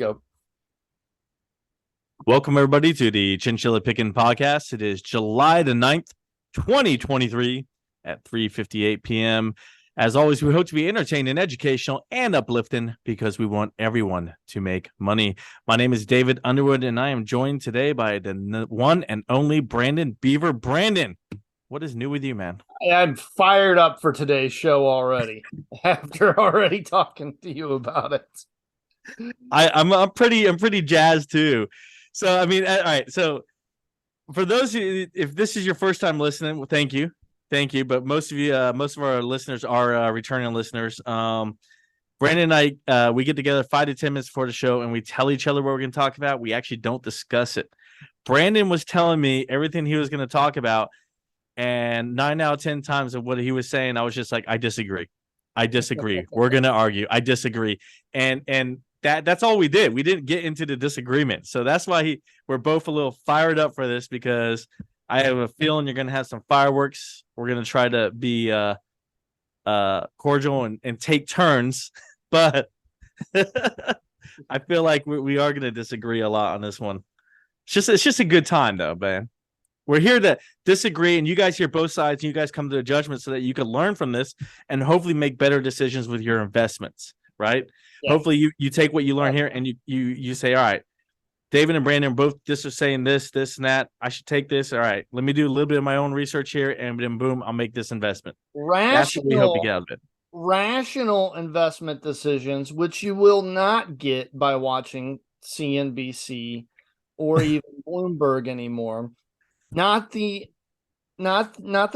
Go. Welcome, everybody, to the Chinchilla Pickin' Podcast. It is July the 9th, 2023 at 3:58 p.m. As always, we hope to be entertaining, educational, and uplifting because we want everyone to make money. My name is David Underwood, and I am joined today by the one and only Brandon Beaver. Brandon, what is new with you, man? I'm fired up for today's show already after already talking to you about it. I'm pretty jazzed too. So, I mean, all right. So, for those of you, if this is your first time listening, well, thank you. But most of our listeners are returning listeners. Brandon and I, we get together 5 to 10 minutes before the show, and we tell each other what we're going to talk about. We actually don't discuss it. Brandon was telling me everything he was going to talk about, and 9 out of 10 times of what he was saying, I was just like, I disagree. We're going to argue. I disagree. And that's all we did. We didn't get into the disagreement. So that's why we're both a little fired up for this, because I have a feeling you're going to have some fireworks. We're going to try to be cordial and take turns, but I feel like we are going to disagree a lot on this one. It's just a good time, though, man. We're here to disagree, and you guys hear both sides, and you guys come to a judgment so that you can learn from this and hopefully make better decisions with your investments, right? Yeah. Hopefully you take what you learn here and you say, all right, David and Brandon both just are saying this and that. I should take this. All right, let me do a little bit of my own research here, and then boom, I'll make this investment. That's what we hope to get out of it. Rational investment decisions, which you will not get by watching CNBC or even Bloomberg anymore. Not the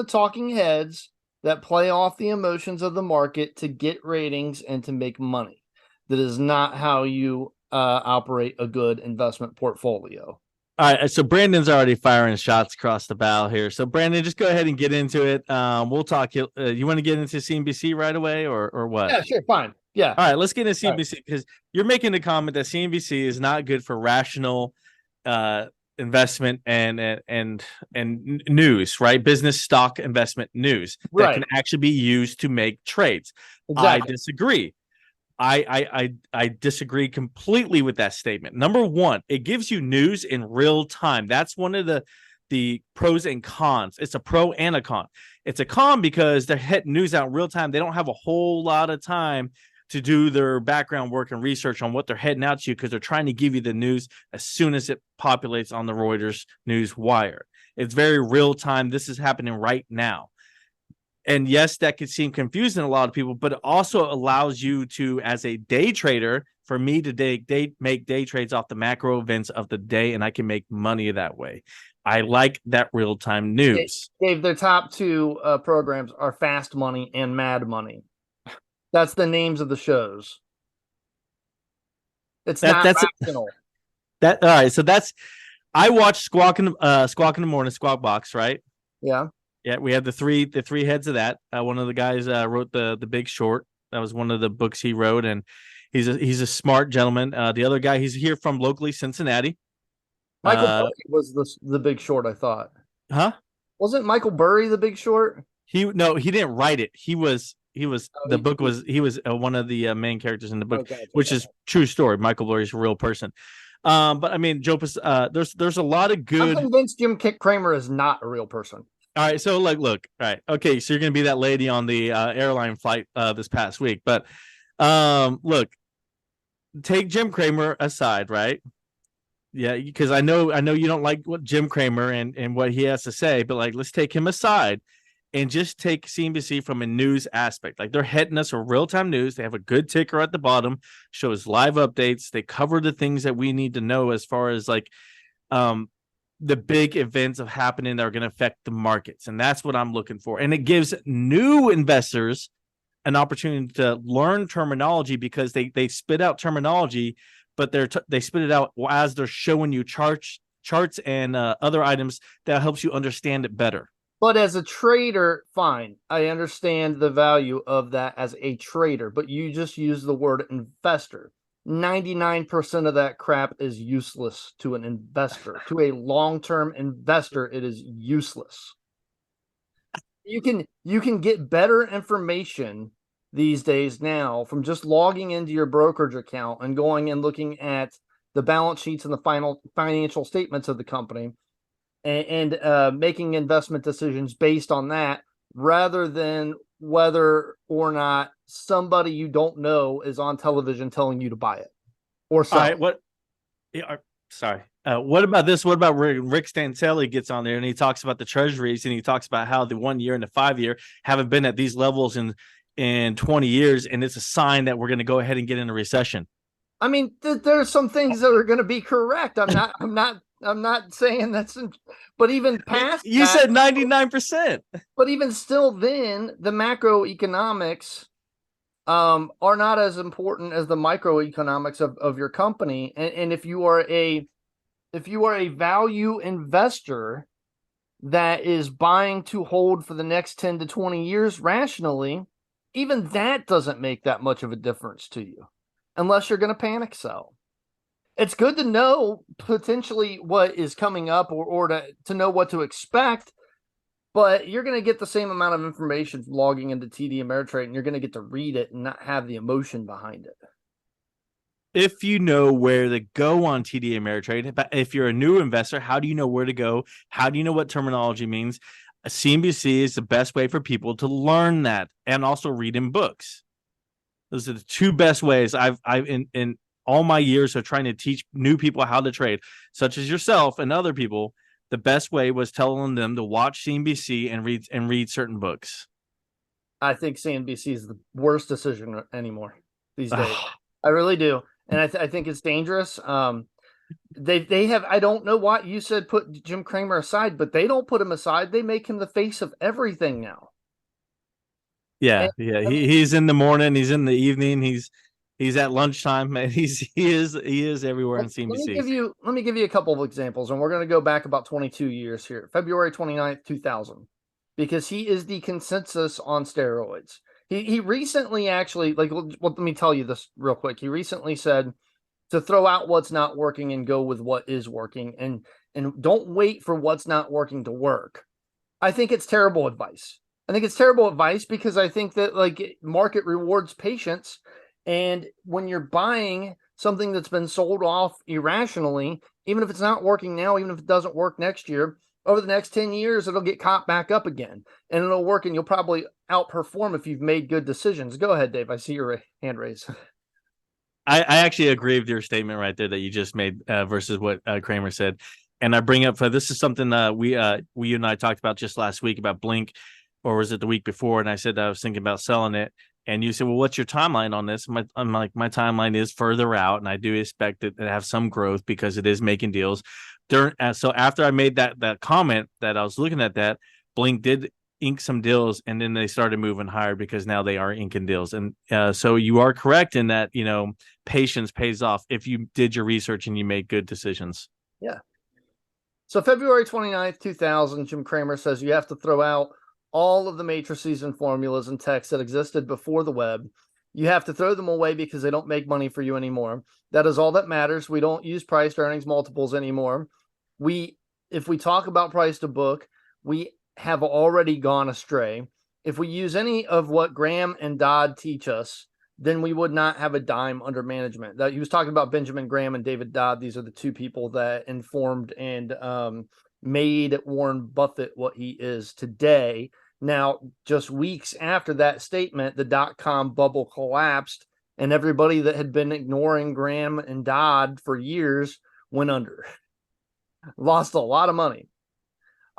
talking heads that play off the emotions of the market to get ratings and to make money. That is not how you operate a good investment portfolio. All right, so Brandon's already firing shots across the bow here. So Brandon, just go ahead and get into it. We'll talk. You want to get into CNBC right away, or what? Yeah, sure, fine. Yeah. All right, let's get into CNBC because you're making the comment that CNBC is not good for rational investment and news, right? Business stock investment news that can actually be used to make trades. Exactly. I disagree. I disagree completely with that statement. Number one, it gives you news in real time. That's one of the pros and cons. It's a pro and a con. It's a con because they're hitting news out in real time. They don't have a whole lot of time to do their background work and research on what they're heading out to, because they're trying to give you the news as soon as it populates on the Reuters news wire. It's very real time. This is happening right now. And yes, that could seem confusing to a lot of people, but it also allows you to, as a day trader, for me to make day trades off the macro events of the day, and I can make money that way. I like that real-time news. Dave, their top two programs are Fast Money and Mad Money. That's the names of the shows. It's not rational. All right, so I watch Squawk in the Morning, Squawk Box, right? Yeah. Yeah, we have the three heads of that. One of the guys wrote the Big Short. That was one of the books he wrote, and he's a smart gentleman. The other guy, he's here from locally Cincinnati. Michael Burry was the Big Short, I thought. Huh? Wasn't Michael Burry the Big Short? He didn't write it. He was one of the main characters in the book, which is true story. Michael Burry is a real person. But I mean, Jopus, there's a lot of good. I'm convinced Jim Cramer is not a real person. All right, so look, all right, okay, so you're gonna be that lady on the airline flight this past week, but look, take Jim Cramer aside, right? Yeah, because I know you don't like what Jim Cramer and what he has to say, but like, let's take him aside and just take CNBC from a news aspect. Like, they're hitting us with real-time news. They have a good ticker at the bottom, shows live updates. They cover the things that we need to know as far as like the big events of happening that are going to affect the markets. And that's what I'm looking for. And it gives new investors an opportunity to learn terminology, because they spit out terminology, but they spit it out as they're showing you charts and other items that helps you understand it better. But as a trader, fine. I understand the value of that as a trader, but you just use the word investor. 99% of that crap is useless to an investor. To a long-term investor, it is useless. You can get better information these days now from just logging into your brokerage account and going and looking at the balance sheets and the final financial statements of the company and making investment decisions based on that rather than whether or not somebody you don't know is on television telling you to buy it or sell. All right, what? Yeah, sorry. What about this? What about Rick Stancelli gets on there and he talks about the treasuries and he talks about how the 1 year and the 5 year haven't been at these levels in 20 years, and it's a sign that we're going to go ahead and get in a recession. I mean, there's some things that are going to be correct. I'm not saying that's, but even past You that, said 99%. but even still, then the macroeconomics are not as important as the microeconomics of your company. And if you are a value investor that is buying to hold for the next 10 to 20 years rationally, even that doesn't make that much of a difference to you unless you're going to panic sell. It's good to know potentially what is coming up or to know what to expect, but you're going to get the same amount of information from logging into TD Ameritrade, and you're going to get to read it and not have the emotion behind it. If you know where to go on TD Ameritrade, if you're a new investor, how do you know where to go? How do you know what terminology means? CNBC is the best way for people to learn that and also read in books. Those are the two best ways I've in all my years of trying to teach new people how to trade, such as yourself and other people. The best way was telling them to watch CNBC and read certain books. I think CNBC is the worst decision anymore these days. I really do, and I think it's dangerous. They have, I don't know why you said put Jim Cramer aside, but they don't put him aside. They make him the face of everything now. Yeah, yeah. He's in the morning. He's in the evening. He's at lunchtime. He is everywhere on CNBC. Let me give you a couple of examples, and we're going to go back about 22 years here. February 29th, 2000, because he is the consensus on steroids. He recently actually, let me tell you this real quick. He recently said to throw out what's not working and go with what is working, and don't wait for what's not working to work. I think it's terrible advice. I think it's terrible advice because I think that market rewards patience. And when you're buying something that's been sold off irrationally, even if it's not working now, even if it doesn't work next year, over the next 10 years, it'll get caught back up again and it'll work and you'll probably outperform if you've made good decisions. Go ahead, Dave. I see your hand raised. I actually agree with your statement right there that you just made versus what Kramer said. And I bring up, this is something we you and I talked about just last week about Blink, or was it the week before? And I said I was thinking about selling it. And you said, well, what's your timeline on this? I'm like, my timeline is further out, and I do expect it to have some growth because it is making deals. So after I made that comment that I was looking at that, Blink did ink some deals, and then they started moving higher because now they are inking deals. And so you are correct in that, patience pays off if you did your research and you made good decisions. Yeah. So February 29th, 2000, Jim Cramer says you have to throw out all of the matrices and formulas and texts that existed before the web. You have to throw them away because they don't make money for you anymore. That is all that matters. We don't use price to earnings multiples anymore. If we talk about price to book, we have already gone astray. If we use any of what Graham and Dodd teach us, then we would not have a dime under management. That he was talking about Benjamin Graham and David Dodd. These are the two people that informed and made Warren Buffett what he is today. Now, just weeks after that statement, the dot-com bubble collapsed, and everybody that had been ignoring Graham and Dodd for years went under. Lost a lot of money.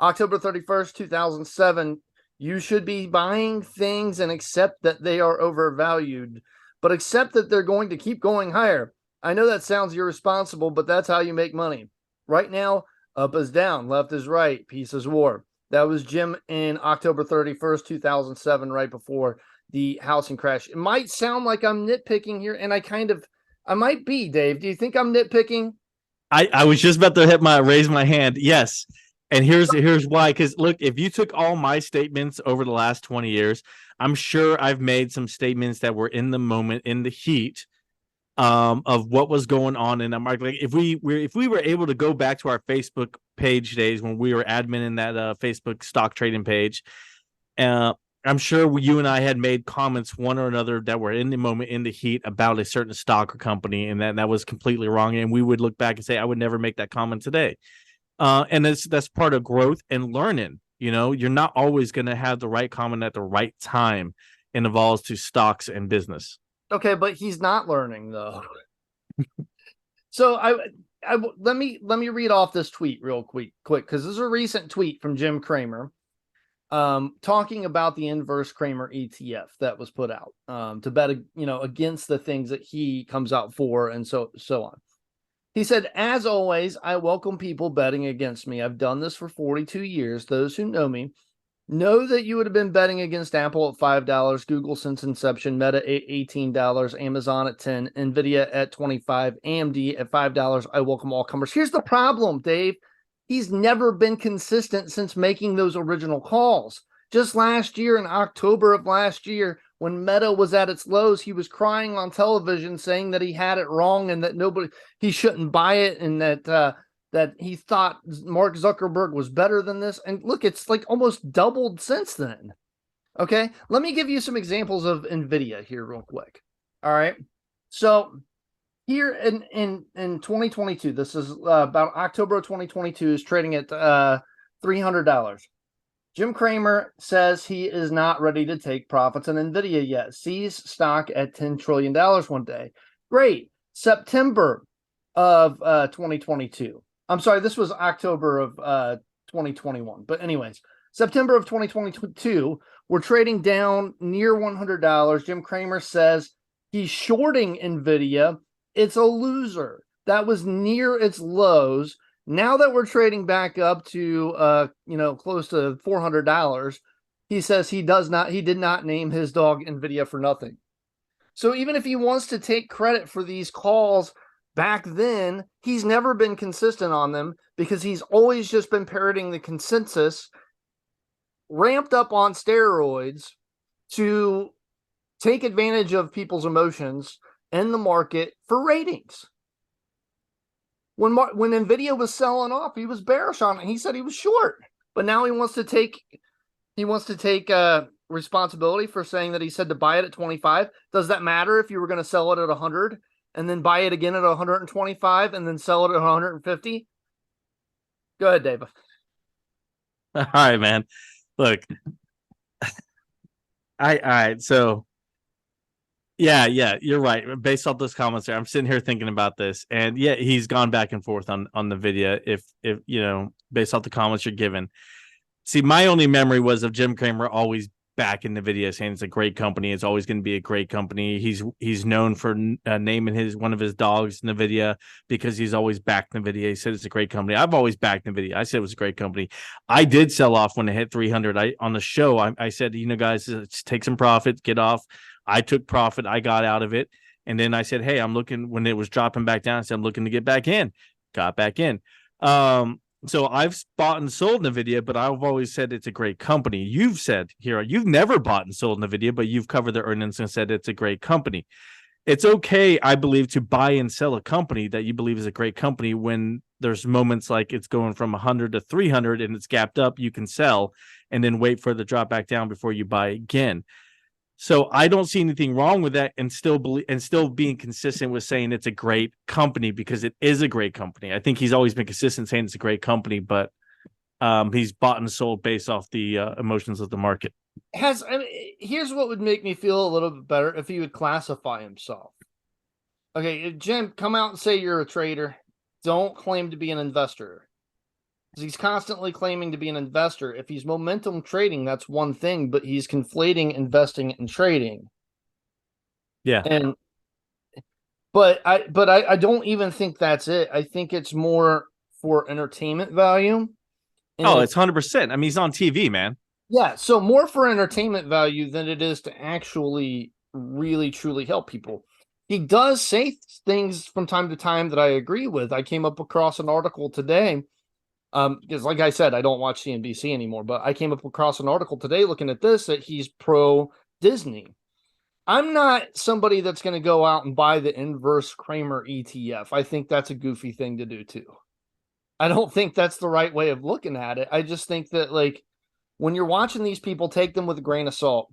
October 31st, 2007, you should be buying things and accept that they are overvalued, but accept that they're going to keep going higher. I know that sounds irresponsible, but that's how you make money. Right now, up is down, left is right, peace is war. That was Jim in October 31st, 2007, right before the housing crash. It might sound like I'm nitpicking here, and I might be, Dave. Do you think I'm nitpicking? I was just about to raise my hand. Yes. And here's why. Because look, if you took all my statements over the last 20 years, I'm sure I've made some statements that were in the moment, in the heat of what was going on in the market. Like if we were able to go back to our Facebook page days when we were admin in that Facebook stock trading page, and I'm sure you and I had made comments one or another that were in the moment, in the heat, about a certain stock or company, and that was completely wrong. And we would look back and say, I would never make that comment today. And that's part of growth and learning. You're not always going to have the right comment at the right time, and involves to stocks and business. Okay, but he's not learning though. So let me read off this tweet real quick because this is a recent tweet from Jim Cramer, talking about the inverse Cramer ETF that was put out, to bet against the things that he comes out for, and so on. He said, as always, I welcome people betting against me. I've done this for 42 years. Those who know me know that you would have been betting against Apple at $5, Google since inception, Meta at $18, Amazon at $10, Nvidia at $25, AMD at $5. I welcome all comers. Here's the problem, Dave. He's never been consistent since making those original calls. Just last year, in October of last year, when Meta was at its lows, he was crying on television saying that he had it wrong and that he shouldn't buy it, and that he thought Mark Zuckerberg was better than this. And look, it's like almost doubled since then. Okay, let me give you some examples of Nvidia here real quick. All right, so here in 2022, this is about October of 2022, is trading at $300. Jim Cramer says he is not ready to take profits in Nvidia yet. Sees stock at $10 trillion one day. Great. September of 2022. I'm sorry, this was October of 2021. But anyways, September of 2022, we're trading down near $100. Jim Cramer says he's shorting Nvidia. It's a loser. That was near its lows. Now that we're trading back up to close to $400, he says he did not name his dog Nvidia for nothing. So even if he wants to take credit for these calls back then, he's never been consistent on them because he's always just been parroting the consensus, ramped up on steroids to take advantage of people's emotions in the market for ratings. When Nvidia was selling off, he was bearish on it. He said he was short, but now he wants to take responsibility for saying that he said to buy it at 25. Does that matter if you were going to sell it at 100 and then buy it again at 125 and then sell it at 150? Go ahead, Dave. All right, man. Look, all right. So yeah, you're right. Based off those comments there, I'm sitting here thinking about this, and yeah, he's gone back and forth on the video. If based off the comments you're giving, see, my only memory was of Jim Cramer always back in the video saying it's a great company. It's always going to be a great company. He's known for naming one of his dogs NVIDIA because he's always backed NVIDIA. He said it's a great company. I've always backed NVIDIA. I said it was a great company. I did sell off when it hit 300. On the show, I said, guys, let's take some profit, get off. I took profit. I got out of it. And then I said, hey, I'm looking, when it was dropping back down, I said, I'm looking to get back in. Got back in. So I've bought and sold NVIDIA, but I've always said it's a great company. You've said here, you've never bought and sold NVIDIA, but you've covered the earnings and said it's a great company. It's okay, I believe, to buy and sell a company that you believe is a great company when there's moments like it's going from 100 to 300 and it's gapped up, you can sell and then wait for the drop back down before you buy again. So I don't see anything wrong with that, and still being consistent with saying it's a great company because it is a great company. I think he's always been consistent saying it's a great company, but he's bought and sold based off the emotions of the market. Here's what would make me feel a little bit better if he would classify himself. Okay, Jim, come out and say you're a trader. Don't claim to be an investor. He's constantly claiming to be an investor. If he's momentum trading, that's one thing, but he's conflating investing and trading. Yeah. But I don't even think that's it. I think it's more for entertainment value. And it's 100%. I mean, he's on TV, man. Yeah, so more for entertainment value than it is to actually really truly help people. He does say things from time to time that I agree with. I came up across an article today. Because like I said, I don't watch CNBC anymore, but I came up across an article today looking at this that he's pro Disney. I'm not somebody that's going to go out and buy the inverse Cramer ETF. I think that's a goofy thing to do too. I don't think that's the right way of looking at it. I just think that When you're watching these people, take them with a grain of salt.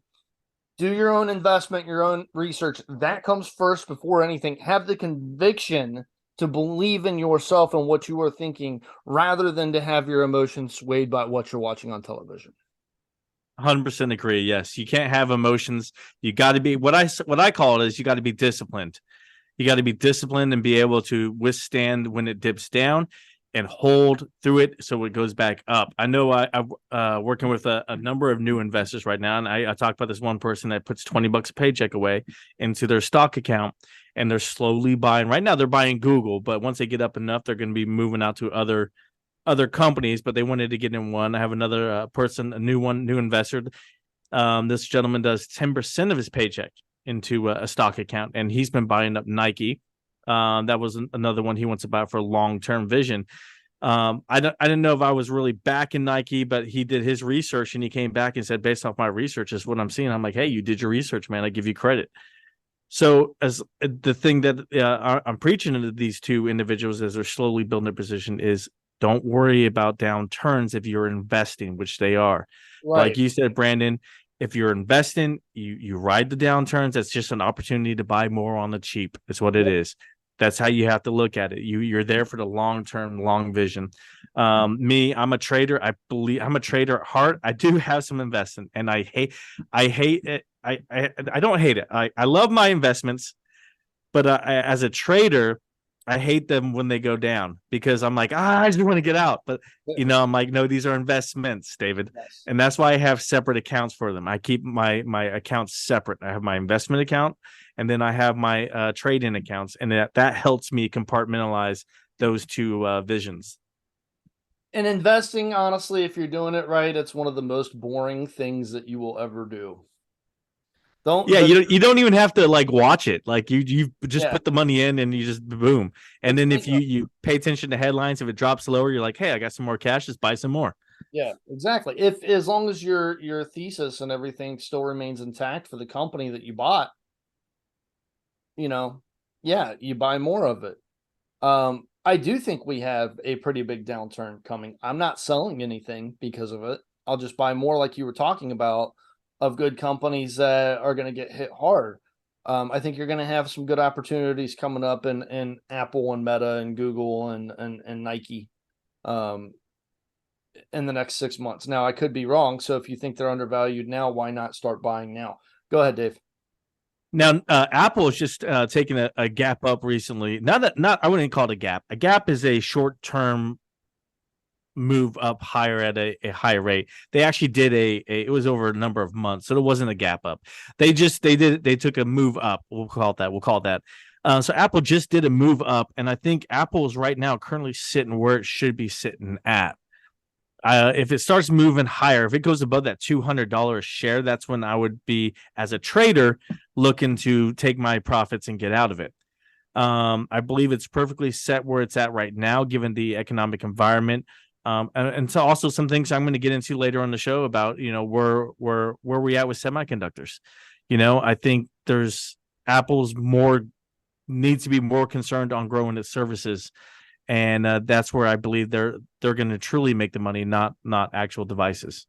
Do your own investment, your own research. That comes first before anything. Have the conviction to believe in yourself and what you are thinking rather than to have your emotions swayed by what you're watching on television. 100% agree. Yes, you can't have emotions. You got to be what I call it is you got to be disciplined. You got to be disciplined and be able to withstand when it dips down and hold through it so it goes back up. I know I'm working with a number of new investors right now, and I talked about this one person that puts $20 a paycheck away into their stock account, and they're slowly buying. Right now, they're buying Google, but once they get up enough, they're going to be moving out to other companies. But they wanted to get in one. I have another person, a new investor. This gentleman does 10% of his paycheck into a stock account, and he's been buying up Nike. That was another one he wants to buy for long-term vision. I didn't know if I was really back in Nike, but he did his research and he came back and said, based off my research, is what I'm seeing. I'm like, hey, you did your research, man. I give you credit. So as the thing that I'm preaching to these two individuals as they're slowly building their position is don't worry about downturns if you're investing, which they are. Right. Like you said, Brandon, if you're investing, you ride the downturns. That's just an opportunity to buy more on the cheap. It's what it is. That's how you have to look at it. You're there for the long term, long vision. Me, I'm a trader. I believe I'm a trader at heart. I do have some investing, and I hate it. I don't hate it. I love my investments, but as a trader, I hate them when they go down because I'm like, I just want to get out. But I'm like, no, these are investments, David, Yes. and that's why I have separate accounts for them. I keep my accounts separate. I have my investment account, and then I have my trade-in accounts, and that helps me compartmentalize those two visions. And investing, honestly, if you're doing it right, it's one of the most boring things that you will ever do. Yeah, you don't even have to like watch it. Like you just Yeah, put the money in and you just boom. And it's then like if you pay attention to headlines, if it drops lower, you're like, hey, I got some more cash, just buy some more. yeah, exactly. If as long as your thesis and everything still remains intact for the company that you bought, you know, yeah, you buy more of it. I do think we have a pretty big downturn coming. I'm not selling anything because of it. I'll just buy more, like you were talking about, of good companies that are going to get hit hard. I think you're going to have some good opportunities coming up in Apple and Meta and Google and Nike in the next 6 months. Now, I could be wrong. So if you think they're undervalued now, why not start buying now? Go ahead, Dave. Now, Apple is just taking a gap up recently. Not I wouldn't call it a gap. A gap is a short term move up higher at a higher rate. They actually did it was over a number of months, so it wasn't a gap up. They took a move up. We'll call it that. So Apple just did a move up, and I think Apple is right now currently sitting where it should be sitting at. If it starts moving higher, if it goes above that $200 share, that's when I would be, as a trader, looking to take my profits and get out of it. I believe it's perfectly set where it's at right now, given the economic environment. And so also some things I'm going to get into later on the show about, where we at with semiconductors. I think Apple's needs to be more concerned on growing its services, and that's where I believe they're going to truly make the money, not actual devices.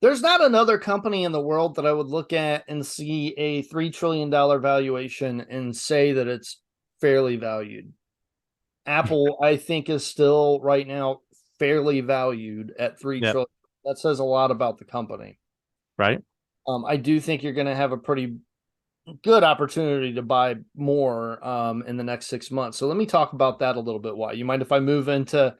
There's not another company in the world that I would look at and see a $3 trillion valuation and say that it's fairly valued. Apple, I think, is still right now fairly valued at 3 Yep. trillion. That says a lot about the company. Right. I do think you're going to have a pretty good opportunity to buy more in the next 6 months. So let me talk about that a little bit. Why? You mind if I move into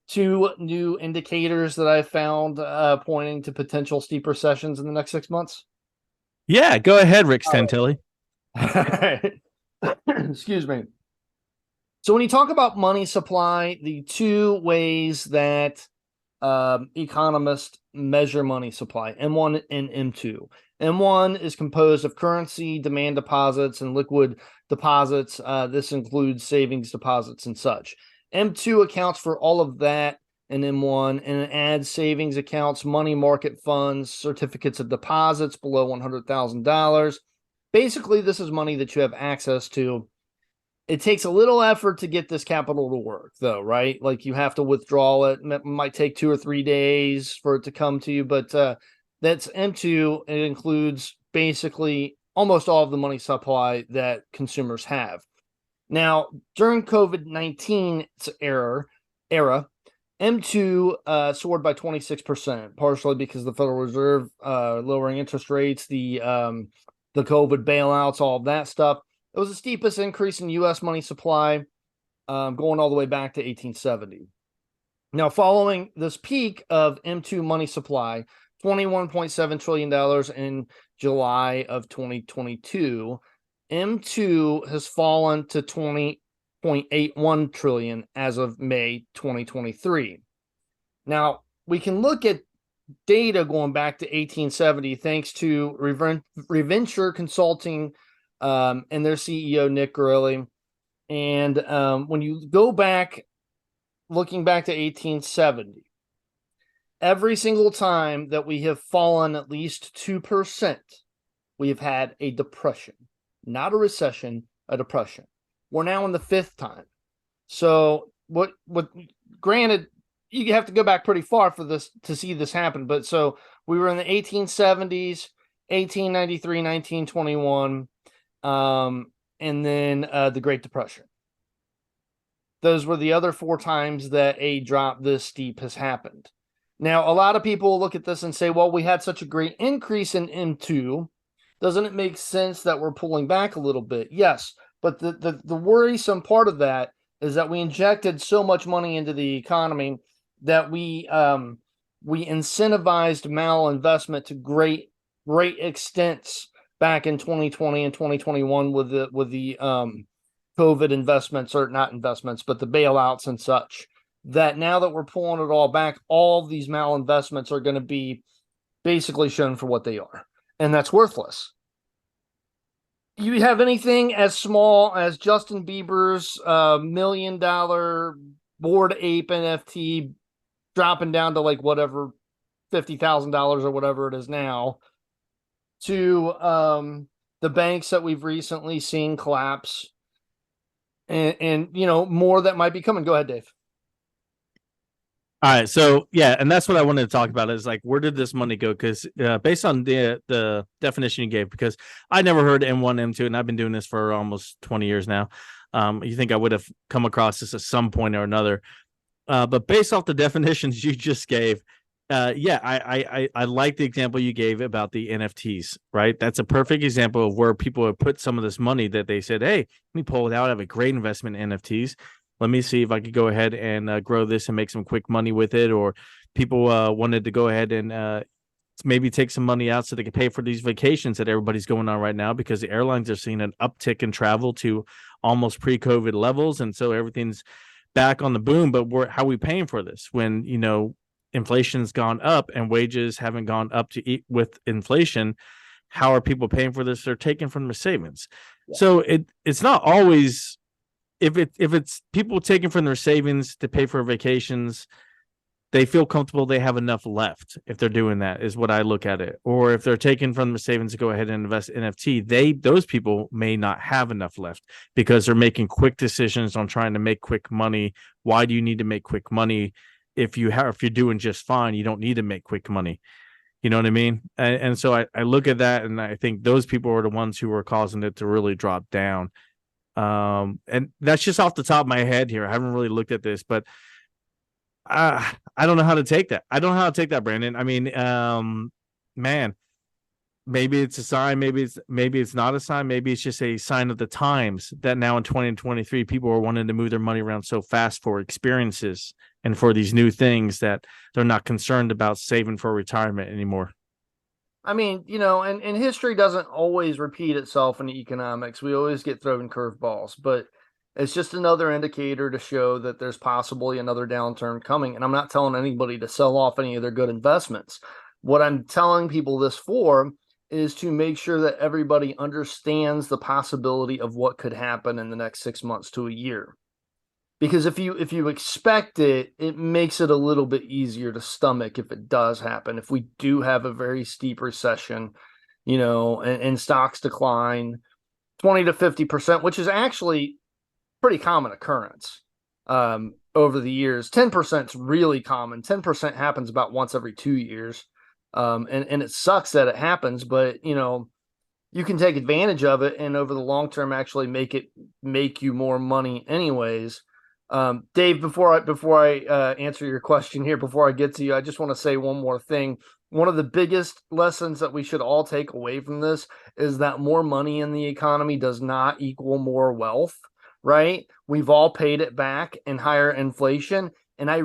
two new indicators that I found pointing to potential steep recessions in the next 6 months? Yeah. Go ahead, Rick All Stantilli. right. Excuse me. So when you talk about money supply, the two ways that economists measure money supply, M1 and M2. M1 is composed of currency, demand deposits, and liquid deposits. This includes savings deposits and such. M2 accounts for all of that in M1, and it adds savings accounts, money market funds, certificates of deposits below $100,000. Basically, this is money that you have access to It takes a little effort to get this capital to work, though, right? Like you have to withdraw it. It might take 2 or 3 days for it to come to you, but that's M2. It includes basically almost all of the money supply that consumers have. Now, during COVID-19 era, M2 soared by 26%, partially because the Federal Reserve lowering interest rates, the COVID bailouts, all of that stuff. It was the steepest increase in U.S. money supply, going all the way back to 1870. Now, following this peak of M2 money supply, $21.7 trillion in July of 2022, M2 has fallen to 20.81 trillion as of May 2023. Now, we can look at data going back to 1870 thanks to Reventure Consulting and their CEO, Nick Gurley. And when you go back, looking back to 1870, every single time that we have fallen at least 2%, we have had a depression, not a recession, a depression. We're now in the fifth time. So granted, you have to go back pretty far for this to see this happen. But so we were in the 1870s, 1893, 1921, and then the Great Depression. Those were the other 4 times that a drop this steep has happened. Now, a lot of people look at this and say, well, we had such a great increase in M2. Doesn't it make sense that we're pulling back a little bit? Yes, but the worrisome part of that is that we injected so much money into the economy that we incentivized malinvestment to great extents back in 2020 and 2021 with the COVID investments, or not investments, but the bailouts and such. That now that we're pulling it all back, all of these malinvestments are going to be basically shown for what they are, and that's worthless. You have anything as small as Justin Bieber's $1 million Bored Ape NFT dropping down to like whatever $50,000 or whatever it is now, to the banks that we've recently seen collapse, and more that might be coming. Go ahead, Dave. All right, so yeah, and that's what I wanted to talk about is like, where did this money go? Because based on the definition you gave, because I never heard M1, M2, and I've been doing this for almost 20 years now. You think I would have come across this at some point or another, but based off the definitions you just gave, yeah, I like the example you gave about the NFTs, right? That's a perfect example of where people have put some of this money that they said, hey, let me pull it out. I have a great investment in NFTs. Let me see if I could go ahead and grow this and make some quick money with it. Or people wanted to go ahead and maybe take some money out so they could pay for these vacations that everybody's going on right now, because the airlines are seeing an uptick in travel to almost pre-COVID levels. And so everything's back on the boom. But how are we paying for this when, inflation's gone up and wages haven't gone up to eat with inflation? How are people paying for this? They're taking from their savings. Yeah. So it's not always, if it's people taking from their savings to pay for vacations, they feel comfortable they have enough left if they're doing that, is what I look at it. Or if they're taking from their savings to go ahead and invest in NFT, those people may not have enough left because they're making quick decisions on trying to make quick money. Why do you need to make quick money? If you're doing just fine, you don't need to make quick money. You know what I mean? And so I look at that, and I think those people are the ones who are causing it to really drop down. And that's just off the top of my head here. I haven't really looked at this, but I don't know how to take that. I don't know how to take that, Brandon. I mean, man, maybe it's a sign. Maybe it's not a sign. Maybe it's just a sign of the times that now in 2023, people are wanting to move their money around so fast for experiences and for these new things that they're not concerned about saving for retirement anymore. I mean, and history doesn't always repeat itself in economics. We always get thrown curveballs, but it's just another indicator to show that there's possibly another downturn coming. And I'm not telling anybody to sell off any of their good investments. What I'm telling people this for is to make sure that everybody understands the possibility of what could happen in the next 6 months to a year. Because if you expect it, it makes it a little bit easier to stomach if it does happen. If we do have a very steep recession, and stocks decline 20 to 50%, which is actually pretty common occurrence over the years. 10% is really common. 10% happens about once every 2 years. And it sucks that it happens, but you can take advantage of it and over the long term actually make you more money anyways. Dave, before I answer your question here, before I get to you, I just want to say one more thing. One of the biggest lessons that we should all take away from this is that more money in the economy does not equal more wealth, right? We've all paid it back in higher inflation. And I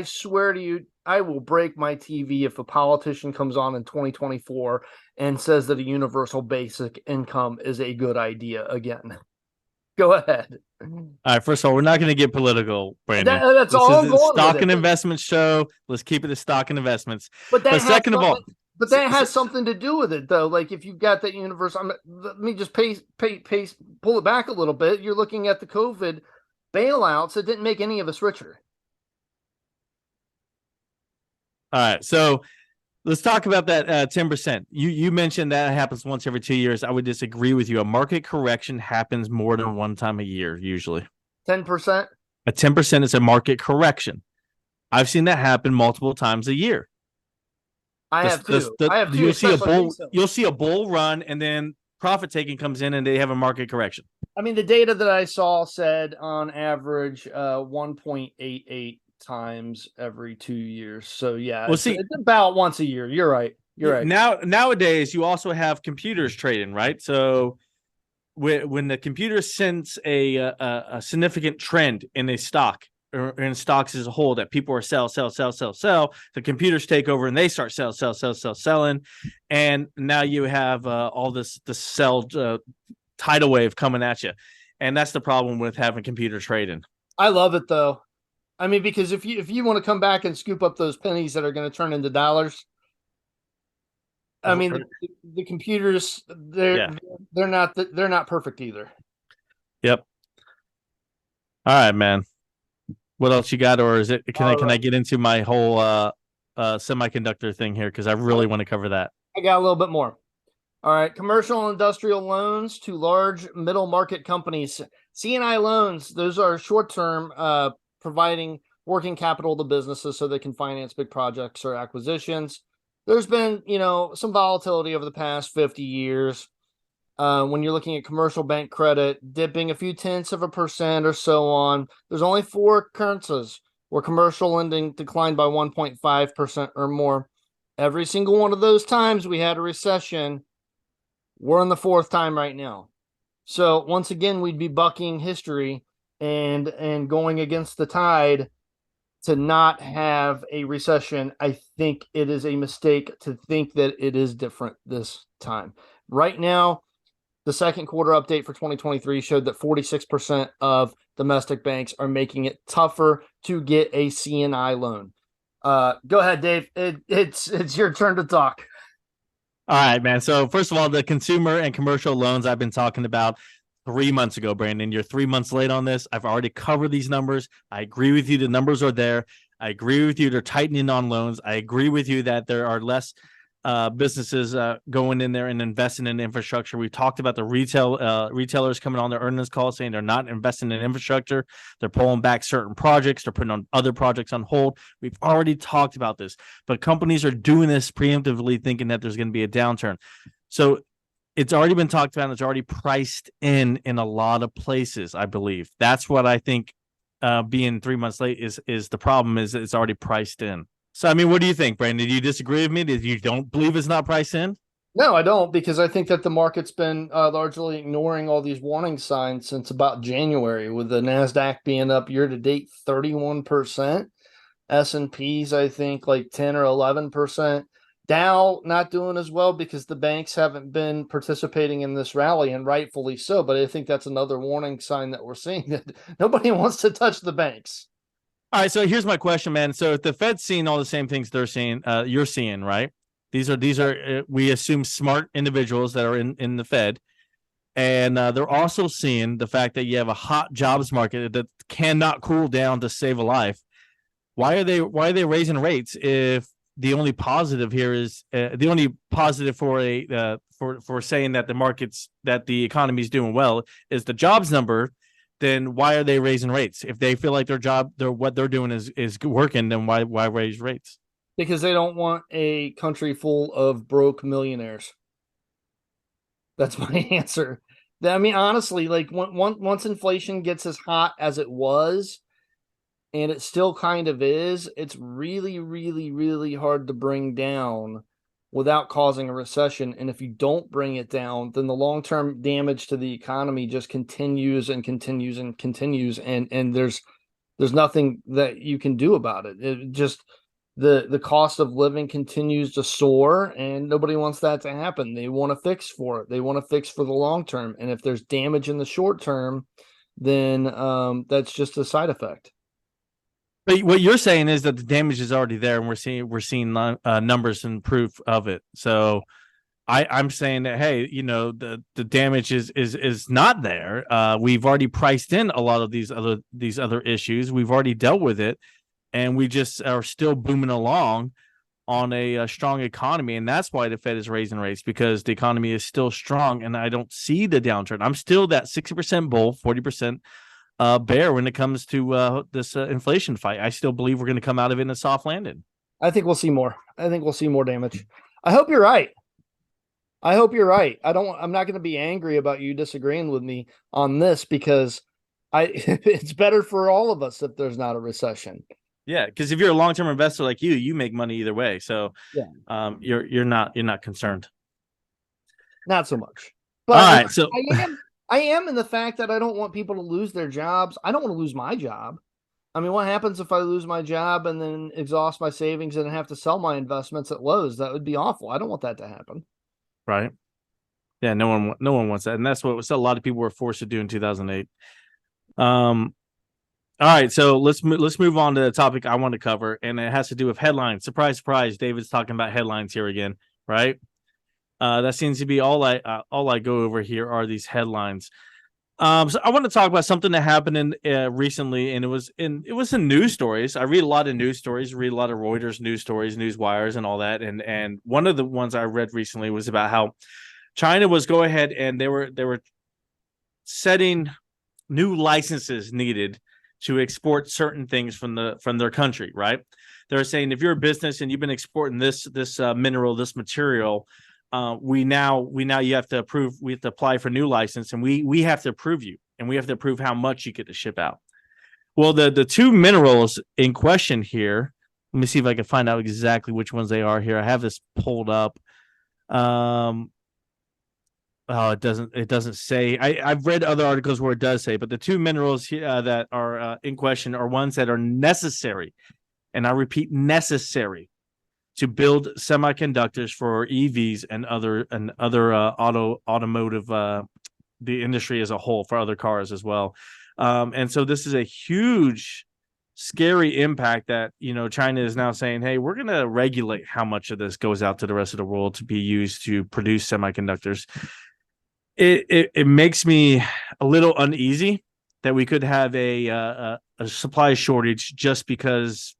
swear to you, I will break my TV if a politician comes on in 2024 and says that a universal basic income is a good idea again. Go ahead. All right, first of all, we're not going to get political, Brandon. That's this all is I'm a going stock with and it. investment show. Let's keep it a stock and investments. But But second of all, that has something to do with it, though. Like if you've got that universal, let me just pull it back a little bit. You're looking at the COVID bailouts. It didn't make any of us richer. all right, so let's talk about that 10%. You mentioned that happens once every 2 years. I would disagree with you. A market correction happens more than one time a year, usually. 10%. A 10% is a market correction. I've seen that happen multiple times a year. I have two. You'll see a bull. Recently. You'll see a bull run, and then profit taking comes in, and they have a market correction. I mean, the data that I saw said on average 1.88 times every 2 years. So yeah, Well, it's about once a year. You're right. You're right. Nowadays, you also have computers trading, right? So when the computer sense a significant trend in a stock or in stocks as a whole that people are sell, the computers take over and they start selling, and now you have all the sell tidal wave coming at you, and that's the problem with having computer trading. I love it though. I mean, because if you want to come back and scoop up those pennies that are going to turn into dollars, I mean, the computers they're not perfect either. Yep. All right, man. What else you got, or is it? Can I get into my whole semiconductor thing here because I really want to cover that. I got a little bit more. All right, commercial and industrial loans to large middle market companies. C&I loans, those are short-term, providing working capital to businesses so they can finance big projects or acquisitions. There's been, some volatility over the past 50 years. When you're looking at commercial bank credit, dipping a few tenths of a percent or so on. There's only 4 occurrences where commercial lending declined by 1.5% or more. Every single one of those times we had a recession. We're in the 4th time right now. So once again, we'd be bucking history and going against the tide to not have a recession. I think it is a mistake to think that it is different this time. Right now, the second quarter update for 2023 showed that 46% of domestic banks are making it tougher to get a C&I loan. Go ahead, Dave. It's your turn to talk. All right, man. So first of all, the consumer and commercial loans I've been talking about 3 months ago, Brandon. You're 3 months late on this. I've already covered these numbers. I agree with you. The numbers are there. I agree with you. They're tightening on loans. I agree with you that there are less businesses going in there and investing in infrastructure. We talked about the retailers coming on their earnings call saying they're not investing in infrastructure. They're pulling back certain projects. They're putting on other projects on hold. We've already talked about this, but companies are doing this preemptively thinking that there's going to be a downturn. So it's already been talked about. And it's already priced in a lot of places, I believe. That's what I think being 3 months late is the problem, is it's already priced in. So, I mean, what do you think, Brandon? Do you disagree with me? Did you don't believe it's not priced in? No, I don't, because I think that the market's been largely ignoring all these warning signs since about January, with the NASDAQ being up year to date 31%. S&P's, I think, like 10 or 11%. Dow not doing as well because the banks haven't been participating in this rally, and rightfully so. But I think that's another warning sign that we're seeing, that nobody wants to touch the banks. All right, so here's my question, man. So if the Fed's seeing all the same things they're seeing, you're seeing, right? These are we assume smart individuals that are in the Fed, and they're also seeing the fact that you have a hot jobs market that cannot cool down to save a life. Why are they raising rates if the only positive here is the only positive for saying that the economy is doing well is the jobs number then why are they raising rates? If they feel like what they're doing is working, then why raise rates? Because they don't want a country full of broke millionaires. That's my answer. I mean, honestly, like once inflation gets as hot as it was, and it still kind of is, it's really, really, really hard to bring down without causing a recession. And if you don't bring it down, then the long-term damage to the economy just continues and continues and continues. And there's nothing that you can do about it. It just the cost of living continues to soar, and nobody wants that to happen. They want to fix for it. They want to fix for the long term. And if there's damage in the short term, then that's just a side effect. But what you're saying is that the damage is already there, and we're seeing numbers and proof of it. So I'm saying that, hey, the damage is not there. We've already priced in a lot of these other issues. We've already dealt with it, and we just are still booming along on a strong economy, and that's why the Fed is raising rates, because the economy is still strong, and I don't see the downturn. I'm still that 60% bull, 40% bear when it comes to this inflation fight. I still believe we're going to come out of it in a soft landing. I think we'll see more. I think we'll see more damage. I hope you're right. I'm not going to be angry about you disagreeing with me on this, because it's better for all of us if there's not a recession. Yeah, because if you're a long-term investor like you make money either way. So yeah, you're not concerned. Not so much. But all right, so I am in the fact that I don't want people to lose their jobs. I don't want to lose my job. I mean, what happens if I lose my job and then exhaust my savings and have to sell my investments at lows? That would be awful. I don't want that to happen. Right. Yeah, no one wants that. And that's what a lot of people were forced to do in 2008. All right, so let's move on to the topic I want to cover, and it has to do with headlines. Surprise, surprise, David's talking about headlines here again, right? That seems to be all I go over here are these headlines. So I want to talk about something that happened recently, and it was in news stories. I read a lot of news stories, read a lot of Reuters news stories, news wires, and all that. And one of the ones I read recently was about how China was go ahead and they were setting new licenses needed to export certain things from their country, right? They're saying if you're a business and you've been exporting this mineral, this material, we now you have to approve. We have to apply for a new license, and we have to approve you, and we have to approve how much you get to ship out. Well, the two minerals in question here. Let me see if I can find out exactly which ones they are here. I have this pulled up. Oh, it doesn't say. I've read other articles where it does say, but the two minerals that are in question are ones that are necessary, and I repeat, necessary to build semiconductors for EVs and other automotive the industry as a whole, for other cars as well. And so this is a huge, scary impact that China is now saying, hey, we're going to regulate how much of this goes out to the rest of the world to be used to produce semiconductors. It makes me a little uneasy that we could have a supply shortage just because,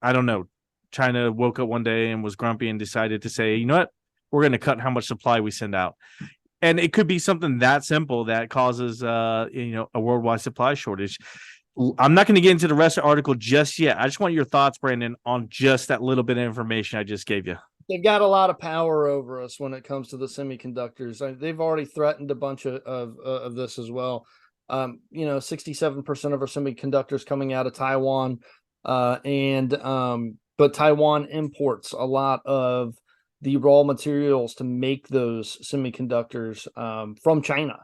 I don't know, China woke up one day and was grumpy and decided to say, you know what, we're going to cut how much supply we send out. And it could be something that simple that causes a worldwide supply shortage. I'm not going to get into the rest of the article just yet. I just want your thoughts, Brandon, on just that little bit of information I just gave you. They've got a lot of power over us when it comes to the semiconductors. They've already threatened a bunch of this as well. 67% of our semiconductors coming out of Taiwan, but Taiwan imports a lot of the raw materials to make those semiconductors from China.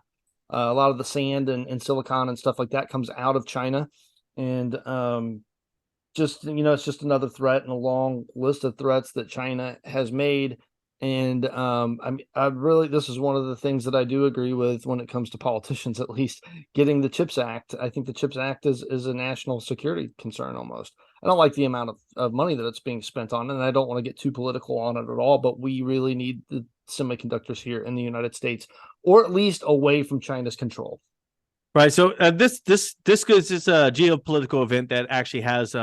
A lot of the sand and silicon and stuff like that comes out of China, and it's just another threat in a long list of threats that China has made. And this is one of the things that I do agree with when it comes to politicians, at least getting the CHIPS Act. I think the CHIPS Act is a national security concern almost. I don't like the amount of money that it's being spent on, and I don't want to get too political on it at all, but we really need the semiconductors here in the United States, or at least away from China's control. Right. So this is a geopolitical event that actually has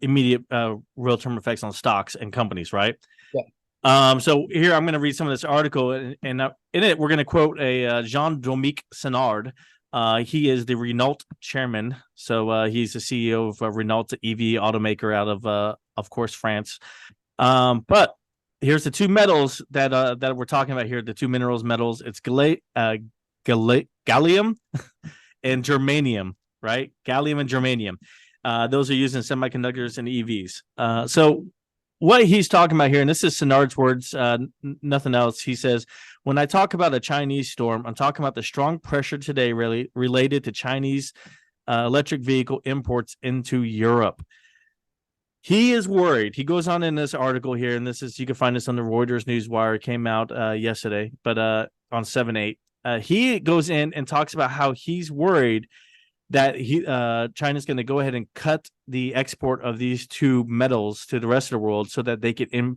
immediate real term effects on stocks and companies. Right. Yeah. So here I'm going to read some of this article, and in it we're going to quote a Jean-Dominique Senard, He is the Renault chairman, so he's the CEO of Renault, the EV automaker out of course, France. But here's the two metals that we're talking about here. The two metals. It's gallium and germanium, right? Gallium and germanium. Those are used in semiconductors and EVs. So what he's talking about here, and this is Sinard's words, nothing else. He says, when I talk about a Chinese storm, I'm talking about the strong pressure today really related to Chinese electric vehicle imports into Europe. He is worried. He goes on in this article here, and this is, you can find this on the Reuters Newswire. It came out yesterday, but on 7/8. He goes in and talks about how he's worried that China's going to go ahead and cut the export of these two metals to the rest of the world so that they can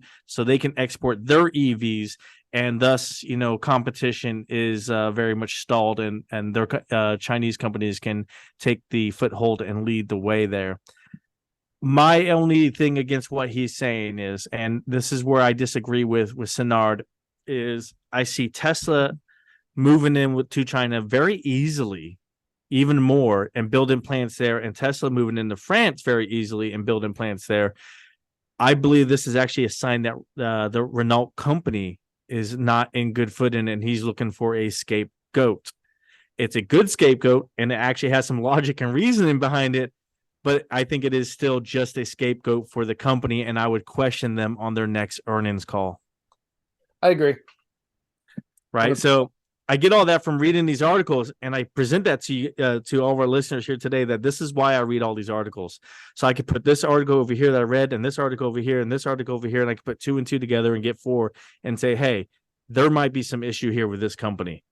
export their EVs, and thus competition is very much stalled, and their Chinese companies can take the foothold and lead the way there. My only thing against what he's saying is, and this is where I disagree with Sinard, is I see Tesla moving in to China very easily, even more, and building plants there, and Tesla moving into France very easily and building plants there. I believe this is actually a sign that the Renault company is not in good footing, and he's looking for a scapegoat. It's a good scapegoat, and it actually has some logic and reasoning behind it, but I think it is still just a scapegoat for the company, and I would question them on their next earnings call. I agree. Right. So I get all that from reading these articles, and I present that to you, to all of our listeners here today, that this is why I read all these articles. So I could put this article over here that I read, and this article over here, and this article over here, and I could put 2 and 2 together and get 4 and say, hey, there might be some issue here with this company.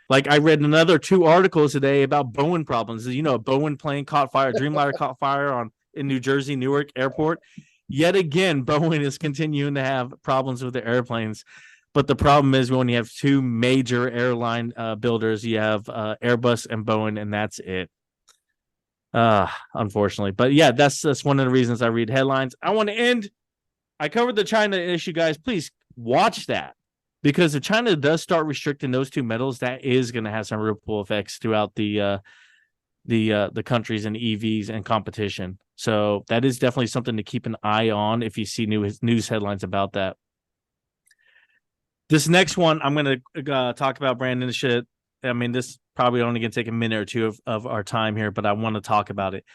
Like, I read another 2 articles today about Boeing problems. A Boeing plane caught fire, Dreamliner caught fire in New Jersey, Newark Airport. Yet again, Boeing is continuing to have problems with the airplanes. But the problem is, when you have 2 major airline builders, you have Airbus and Boeing, and that's it. Unfortunately. But yeah, that's one of the reasons I read headlines. I want to end. I covered the China issue, guys. Please watch that. Because if China does start restricting those 2 metals, that is going to have some ripple effects throughout the countries and EVs and competition. So that is definitely something to keep an eye on if you see news headlines about that. This next one I'm going to talk about, Brandon. This probably only going to take a minute or 2 of our time here, but I want to talk about it.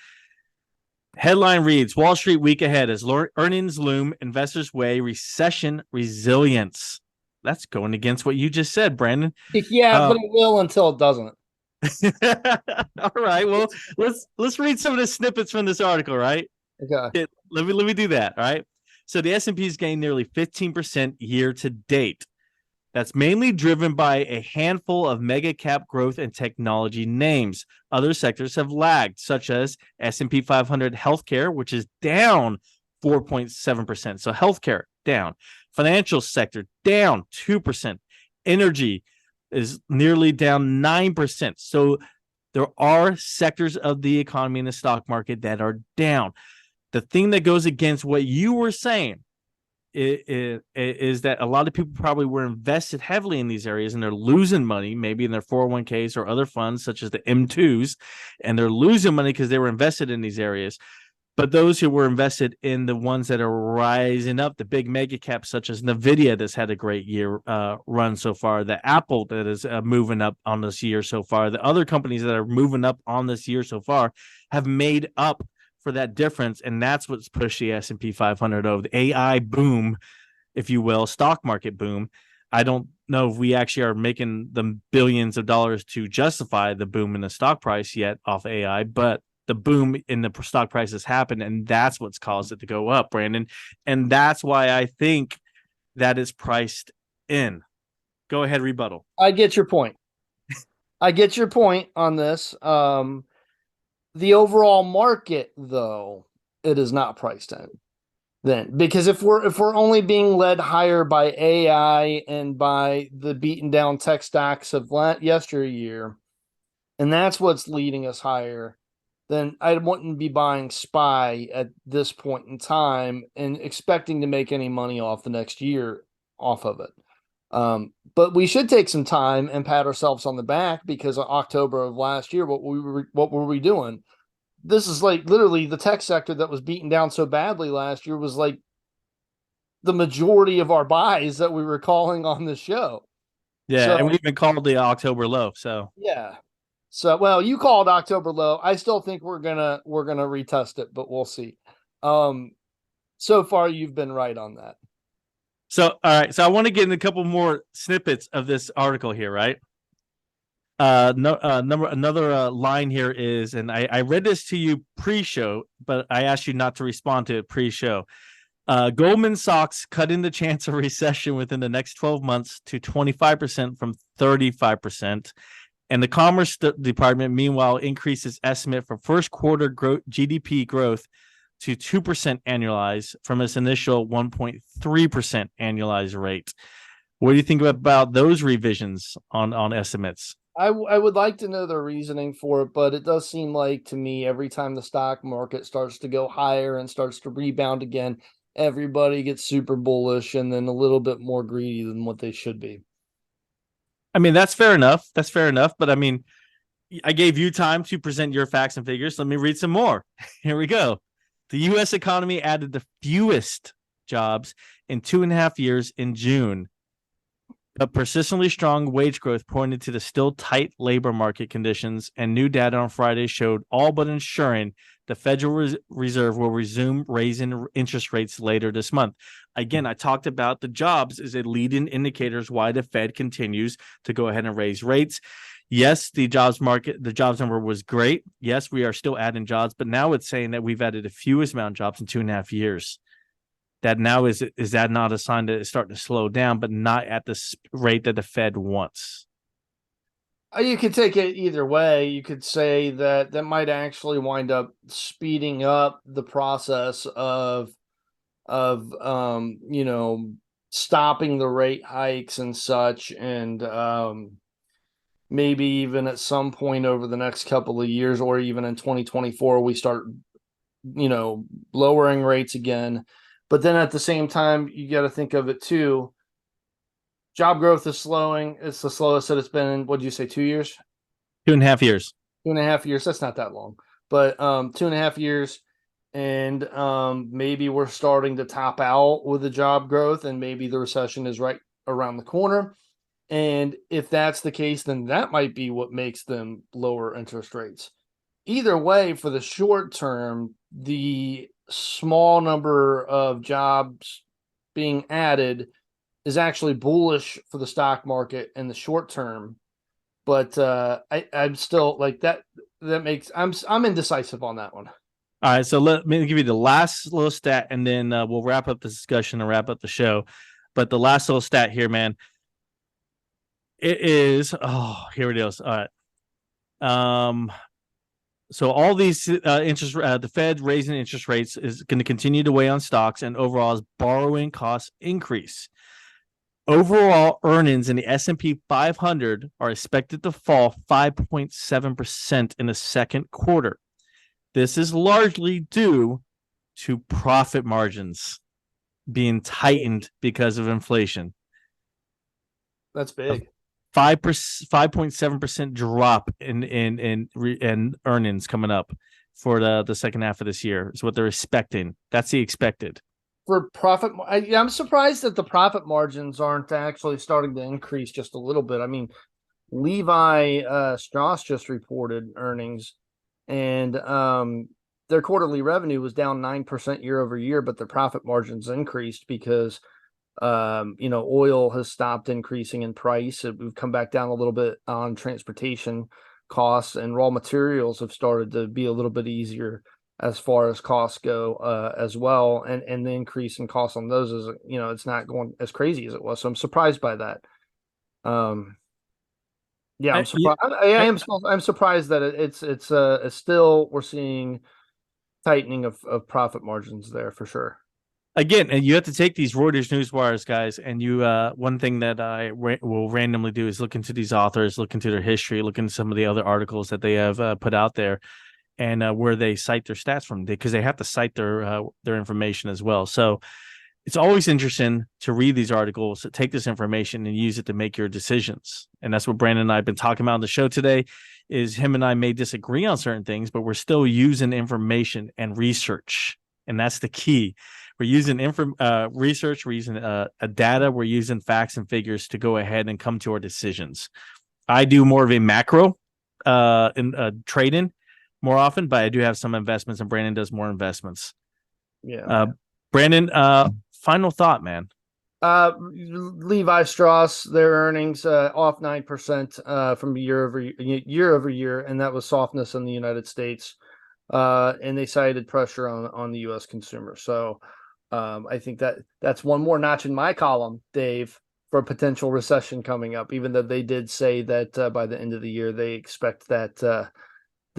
Headline reads, Wall Street week ahead as earnings loom, investors weigh recession resilience. That's going against what you just said, Brandon. Yeah, but it will until it doesn't. All right. Well, let's read some of the snippets from this article, right? Okay. Let me do that. All right. So the S&P's gained nearly 15% year to date. That's mainly driven by a handful of mega cap growth and technology names. Other sectors have lagged, such as S&P 500 healthcare, which is down 4.7%. So healthcare down. Financial sector down 2%. Energy is nearly down 9%. So there are sectors of the economy and the stock market that are down. The thing that goes against what you were saying is that a lot of people probably were invested heavily in these areas, and they're losing money, maybe in their 401ks or other funds such as the M2s, and they're losing money because they were invested in these areas. But those who were invested in the ones that are rising up, the big mega caps such as NVIDIA, that's had a great year run so far, the Apple that is moving up on this year so far, the other companies that are moving up on this year so far have made up for that difference, and that's what's pushed the S&P 500 over. The AI boom, if you will, stock market boom. I don't know if we actually are making the billions of dollars to justify the boom in the stock price yet off AI, but the boom in the stock prices happened, and that's what's caused it to go up, Brandon. And that's why I think that is priced in. Go ahead, rebuttal. I get your point. I get your point on this. The overall market, though, it is not priced in. Then, because if we're only being led higher by AI and by the beaten down tech stacks of yesteryear, and that's what's leading us higher, then I wouldn't be buying SPY at this point in time and expecting to make any money off the next year off of it. But we should take some time and pat ourselves on the back because October of last year, what were we doing? This is like literally the tech sector that was beaten down so badly last year was like the majority of our buys that we were calling on the show. Yeah, So and we even called the October low. So yeah. So well, you called October low. I still think we're gonna retest it, but we'll see. Um, so far you've been right on that. all right. So I want to get in a couple more snippets of this article here, right? No, another line here is, and I read this to you pre-show, but I asked you not to respond to it pre-show. Goldman Sachs cutting the chance of recession within the next 12 months to 25% from 35%. And the Commerce Department, meanwhile, increased its estimate for first quarter GDP growth to 2% annualized from its initial 1.3% annualized rate. What do you think about those revisions on estimates? I would like to know the reasoning for it, but it does seem like to me every time the stock market starts to go higher and starts to rebound again, everybody gets super bullish and then a little bit more greedy than what they should be. I mean, that's fair enough. That's fair enough. But I mean, I gave you time to present your facts and figures. Let me read some more. Here we go. The U.S. economy added the fewest jobs in 2.5 years in June. But persistently strong wage growth pointed to the still tight labor market conditions, and new data on Friday showed all but ensuring the Federal Reserve will resume raising interest rates later this month. Again, I talked about the jobs as a leading indicators why the Fed continues to go ahead and raise rates. Yes, the jobs number was great. Yes, we are still adding jobs, but now it's saying that we've added the fewest amount of jobs in 2.5 years. That now is that not a sign that it's starting to slow down, but not at the rate that the Fed wants? You could take it either way. You could say that that might actually wind up speeding up the process of stopping the rate hikes and such, and maybe even at some point over the next couple of years, or even in 2024, we start lowering rates again. But then at the same time, you got to think of it too. Job growth is slowing. It's the slowest that it's been in, what did you say, 2 years? 2.5 years. 2.5 years. That's not that long, but 2.5 years. And maybe we're starting to top out with the job growth, and maybe the recession is right around the corner. And if that's the case, then that might be what makes them lower interest rates. Either way, for the short term, the small number of jobs being added is actually bullish for the stock market in the short term. But I'm still like that. That makes I'm indecisive on that one. All right, so let me give you the last little stat, and then we'll wrap up the discussion and wrap up the show. But the last little stat here, man, it is. Oh, here it is. All right. So all these the Fed raising interest rates is going to continue to weigh on stocks, and overall as borrowing costs increase. Overall earnings in the S&P 500 are expected to fall 5.7% in the second quarter. This is largely due to profit margins being tightened because of inflation. That's big. 5.7% drop in earnings coming up for the second half of this year is what they're expecting. That's the expected. For profit, I'm surprised that the profit margins aren't actually starting to increase just a little bit. I mean, Levi Strauss just reported earnings, and their quarterly revenue was down 9% year over year, but their profit margins increased because oil has stopped increasing in price. We've come back down a little bit on transportation costs, and raw materials have started to be a little bit easier as far as costs go as well. And the increase in costs on those is, it's not going as crazy as it was. So I'm surprised by that. Yeah, I'm surprised. I'm surprised that it's still, we're seeing tightening of profit margins there for sure. Again, and you have to take these Reuters news wires, guys. And you, one thing that I will randomly do is look into these authors, look into their history, look into some of the other articles that they have put out there, and where they cite their stats from, because they have to cite their information as well. So it's always interesting to read these articles, to take this information and use it to make your decisions. And that's what Brandon and I have been talking about on the show today. Is him and I may disagree on certain things, but we're still using information and research, and that's the key. We're using research, we're using a data, we're using facts and figures to go ahead and come to our decisions. I do more of a macro in trading more often, but I do have some investments, and Brandon does more investments. Yeah. Brandon, final thought, man. Levi Strauss, their earnings off 9% from year over year, and that was softness in the United States. And they cited pressure on the U.S. consumer. So I think that's one more notch in my column, Dave, for a potential recession coming up, even though they did say that by the end of the year, they expect that the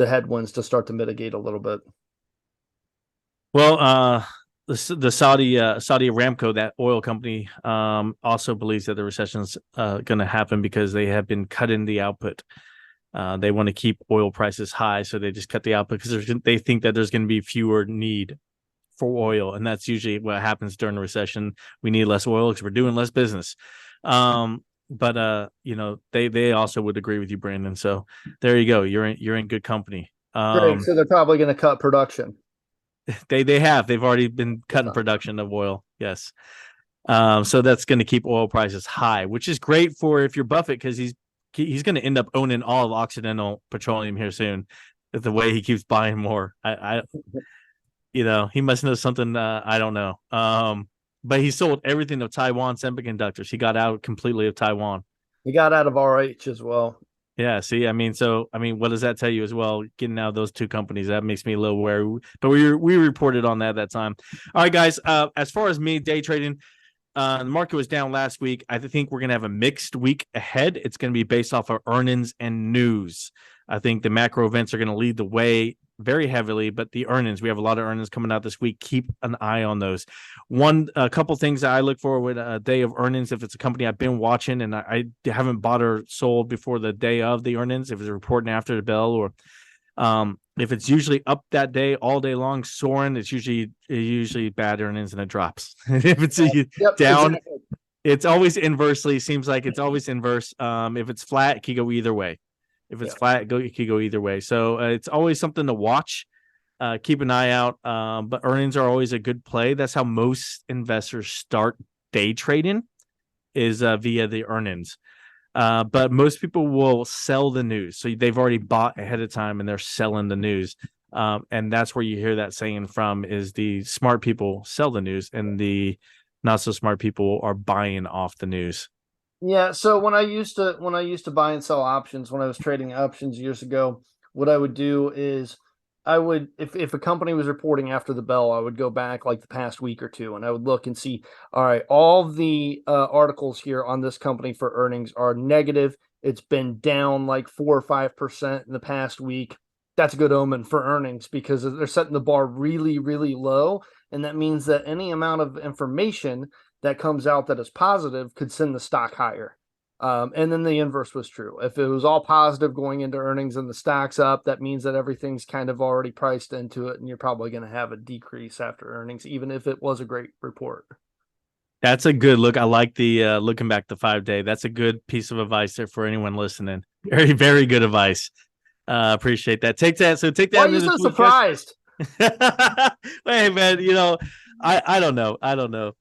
headwinds to start to mitigate a little bit. Well, the Saudi Aramco, that oil company, also believes that the recession is going to happen because they have been cutting the output. They want to keep oil prices high, so they just cut the output because they think that there's going to be fewer need for oil, and that's usually what happens during a recession. We need less oil because we're doing less business. But they also would agree with you, Brandon. So there you go. You're in good company. Great. So they're probably going to cut production. They've already been cutting production of oil. Yes. So that's going to keep oil prices high, which is great for if you're Buffett, because he's going to end up owning all of Occidental Petroleum here soon. The way he keeps buying more, he must know something I don't know. But he sold everything of Taiwan Semiconductors. He got out completely of Taiwan. He got out of RH as well. Yeah, see, what does that tell you as well? Getting out of those two companies, that makes me a little wary. But we reported on that time. All right, guys. As far as me day trading, the market was down last week. I think we're gonna have a mixed week ahead. It's gonna be based off of earnings and news. I think the macro events are gonna lead the way very heavily, but the earnings, we have a lot of earnings coming out this week. Keep an eye on those. A couple things that I look for with a day of earnings, if it's a company I've been watching and I haven't bought or sold before the day of the earnings, if it's reporting after the bell, or if it's usually up that day all day long soaring, it's usually bad earnings and it drops. If it's down, exactly. It's always inversely. Seems like it's always inverse. If it's flat, it can go either way. If it's flat, it can go either way. So it's always something to watch. Keep an eye out. But earnings are always a good play. That's how most investors start day trading, is via the earnings. But most people will sell the news. So they've already bought ahead of time and they're selling the news. And that's where you hear that saying from, is the smart people sell the news and the not so smart people are buying off the news. Yeah, so when I used to buy and sell options, when I was trading options years ago, what I would do is I would, if a company was reporting after the bell, I would go back like the past week or two, and I would look and see, all right, all the articles here on this company for earnings are negative. It's been down like 4 or 5% in the past week. That's a good omen for earnings because they're setting the bar really, really low, and that means that any amount of information that comes out that is positive could send the stock higher. And then the inverse was true. If it was all positive going into earnings and the stock's up, that means that everything's kind of already priced into it, and you're probably going to have a decrease after earnings, even if it was a great report. That's a good look. I like the looking back the 5-day. That's a good piece of advice there for anyone listening. Very, very good advice. Appreciate that. Take that. So take that. Why are you so surprised? Hey, man, I don't know.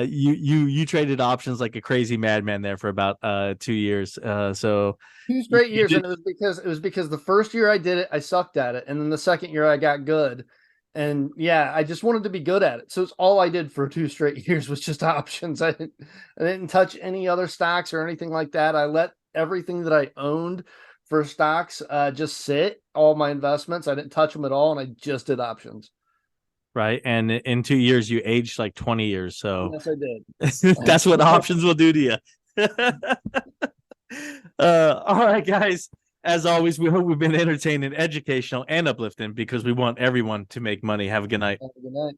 You traded options like a crazy madman there for about 2 years. So 2 straight years, and it was because the first year I did it, I sucked at it, and then the second year I got good. And yeah, I just wanted to be good at it. So it's all I did for 2 straight years was just options. I didn't touch any other stocks or anything like that. I let everything that I owned for stocks just sit, all my investments. I didn't touch them at all, and I just did options. Right. And in 2 years, you aged like 20 years. So yes, I did. That's what options will do to you. All right, guys. As always, we hope we've been entertaining, educational, and uplifting because we want everyone to make money. Have a good night. Have a good night.